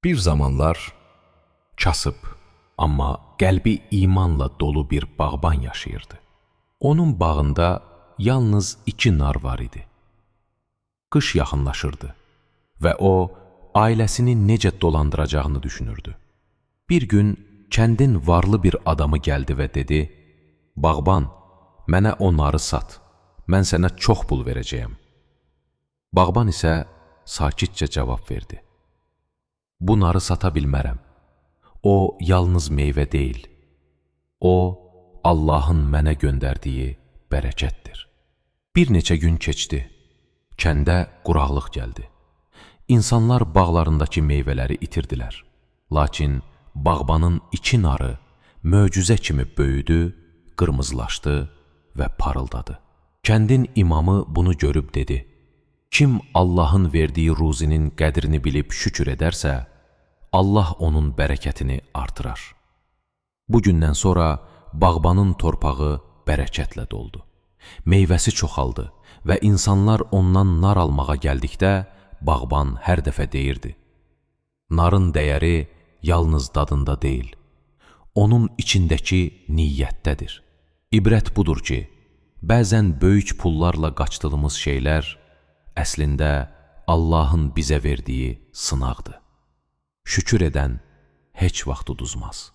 Bir zamanlar kasıb, amma qəlbi imanla dolu bir bağban yaşayırdı. Onun bağında yalnız 2 nar var idi. Qış yaxınlaşırdı və o, ailəsini necə dolandıracağını düşünürdü. Bir gün kəndin varlı bir adamı gəldi və dedi, «Bağban, mənə o narı sat, mən sənə çox pul verəcəyəm». Bağban isə sakitcə cavab verdi, «Bu narı sata bilmərəm. O, yalnız meyvə deyil. O, Allahın mənə göndərdiyi bərəkətdir». Bir neçə gün keçdi. Kəndə quraqlıq gəldi. İnsanlar bağlarındakı meyvələri itirdilər. Lakin bağbanın 2 narı möcüzə kimi böyüdü, qırmızılaşdı və parıldadı. Kəndin imamı bunu görüb dedi, «Kim Allahın verdiyi ruzinin qədrini bilib şükür edərsə, Allah onun bərəkətini artırar». Bu gündən sonra bağbanın torpağı bərəkətlə doldu. Meyvəsi çoxaldı və insanlar ondan nar almağa gəldikdə, bağban hər dəfə deyirdi, «Narın dəyəri yalnız dadında deyil, onun içindəki niyyətdədir». İbrət budur ki, bəzən böyük pullarla qaçdığımız şeylər əslində Allahın bizə verdiyi sınaqdır. Şükür edən heç vaxt uduzmaz.